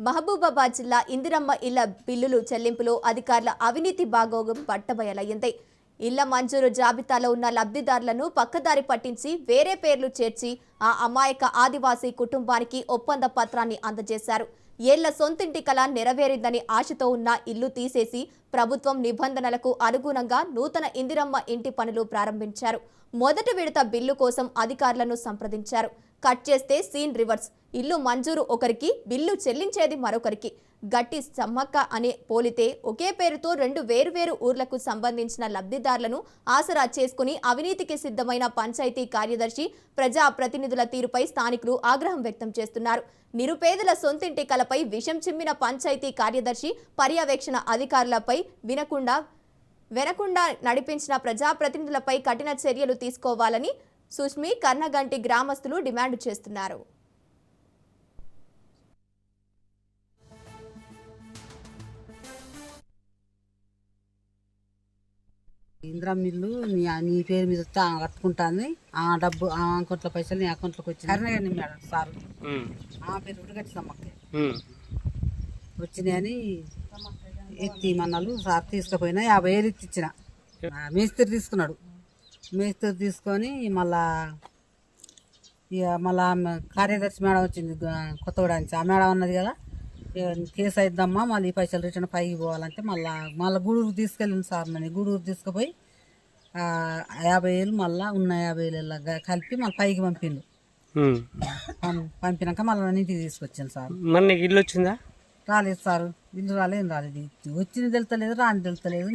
మహబూబాబాద్ జిల్లా ఇందిరమ్మ ఇళ్ల బిల్లులు చెల్లింపులో అధికారుల అవినీతి బాగోగం బట్టబయలయ్యింది. ఇళ్ల మంజూరు జాబితాలో ఉన్న లబ్ధిదారులను పక్కదారి పట్టించి వేరే పేర్లు చేర్చి ఆ అమాయక ఆదివాసీ కుటుంబానికి ఒప్పంద పత్రాన్ని అందజేశారు. ఏళ్ల సొంతింటి కల నెరవేరిందని ఆశతో ఉన్న ఇల్లు తీసేసి ప్రభుత్వం నిబంధనలకు అనుగుణంగా నూతన ఇందిరమ్మ ఇంటి పనులు ప్రారంభించారు. మొదటి విడత బిల్లు కోసం అధికారులను సంప్రదించారు. కట్ చేస్తే సీన్ రివర్స్. ఇల్లు మంజూరు ఒకరికి, బిల్లు చెల్లించేది మరొకరికి. గట్టి సమ్మక్క అనే పోలితే ఒకే పేరుతో రెండు వేర్వేరు ఊర్లకు సంబంధించిన లబ్ధిదారులను ఆసరా చేసుకుని అవినీతికి సిద్ధమైన పంచాయతీ కార్యదర్శి, ప్రజా ప్రతినిధుల తీరుపై స్థానికులు ఆగ్రహం వ్యక్తం చేస్తున్నారు. నిరుపేదల సొంతింటి కలపై విషం చిమ్మిన పంచాయతీ కార్యదర్శి, పర్యవేక్షణ అధికారులపై వెనకుండా నడిపించిన ప్రజాప్రతినిధులపై కఠిన చర్యలు తీసుకోవాలని సుష్మి, కర్ణగంటి గ్రామస్తులు డిమాండ్ చేస్తున్నారు. ఇందిరమ్మ ఇల్లు నీ పేరు మీద వస్తే కట్టుకుంటాను. ఆ డబ్బు ఆ అకౌంట్లో పైసలు నీ అకౌంట్లోకి వచ్చి కర్ణగండి మేడం సార్ ఆ పేరు కూడా కట్టి సమ్మక్క వచ్చినాయని ఎత్తి మన్నాలు సార్ తీసుకుపోయినా 50,000 ఎత్తి ఇచ్చిన. మేస్త్రి తీసుకున్నాడు. మేస్త్రి తీసుకొని మళ్ళా కార్యదర్శి మేడం వచ్చింది కొత్తగూడ నుంచి. ఆ మేడం అన్నది కదా కేసు అయిద్దమ్మా, మళ్ళీ ఈ పైసలు రిటర్న్ పైకి పోవాలంటే మళ్ళీ గూడూరు తీసుకెళ్ళింది సార్. నన్ను గూడూరు తీసుకుపోయి 50,000 మళ్ళీ ఉన్న 50,000 కలిపి మళ్ళీ పైకి పంపిండు. పంపినాక మళ్ళీ ఇంటికి తీసుకొచ్చాను సార్. మన ఇల్లు వచ్చిందా? రాలేదు సార్, ఇల్లు రాలేదు. వచ్చింది తెలుస్తలేదు, రాని తెలుస్తలేదు.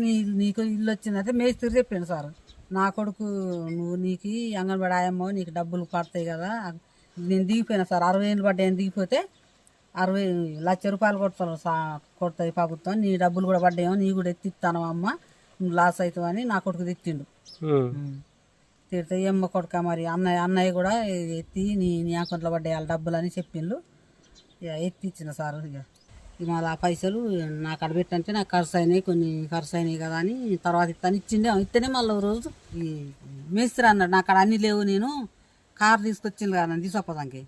నీకు ఇల్లు వచ్చిందంటే మేస్త్రి చెప్పిండు సార్. నా కొడుకు నీకు అంగన్వాడీ ఆయమ్మ నీకు డబ్బులు పడతాయి కదా. నేను దిగిపోయినా సార్. 60,000 పడ్డాయని దిగిపోతే 60 లక్ష రూపాయలు కొడుతుంది ప్రభుత్వం. నీ డబ్బులు కూడా పడ్డాయేమో, నీ కూడా ఎత్తిస్తాను అమ్మ, నువ్వు లాస్ అవుతావు అని నా కొడుకు తిట్టిండు. తిడితే ఏమ్మ కొడుక మరి అన్నయ్య కూడా ఎత్తి నీ అకౌంట్లో పడ్డాయి వాళ్ళ డబ్బులు అని చెప్పిండు. ఇక ఎత్తి ఇచ్చిన సార్. ఇక మళ్ళీ ఆ పైసలు నాకు అడబెట్టంటే నాకు ఖర్చు అయినాయి కదా అని తర్వాత ఇస్తాను ఇచ్చిండే. ఇస్తేనే మళ్ళీ రోజు ఈ మేస్త్రి అన్నాడు నాకు అక్కడ అన్నీ లేవు, నేను కారు తీసుకొచ్చింది కదా నన్ను తీసుకపోదానికి,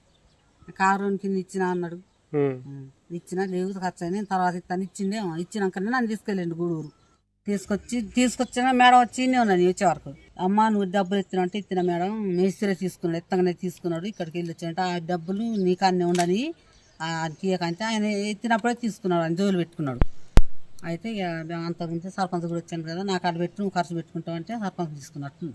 కారు కింద ఇచ్చిన అన్నాడు. ఇచ్చిన లేవు ఖర్చు అయినాయి, తర్వాత ఇస్తాను ఇచ్చిండే. ఇచ్చినాకనే నన్ను తీసుకెళ్ళండి గూడూరు. తీసుకొచ్చిన మేడం వచ్చి ఉన్నాను వచ్చే వరకు. అమ్మ నువ్వు డబ్బులు ఎత్తినావు అంటే ఇచ్చిన మేడం, మేస్త్రి తీసుకున్నాడు, ఎత్తగానే తీసుకున్నాడు. ఇక్కడికి వెళ్ళి వచ్చాడంటే ఆ డబ్బులు నీకాన్నే ఉండని తీయకంటే ఆయన ఎత్తినప్పుడే తీసుకున్నాడు అని జోలు పెట్టుకున్నాడు. అయితే ఇక అంతకుముందు సర్పంచ్ కూడా వచ్చాను కదా, నాకు అక్కడ పెట్టి నువ్వు ఖర్చు పెట్టుకుంటావు అంటే సర్పంచ్ తీసుకున్నట్టు.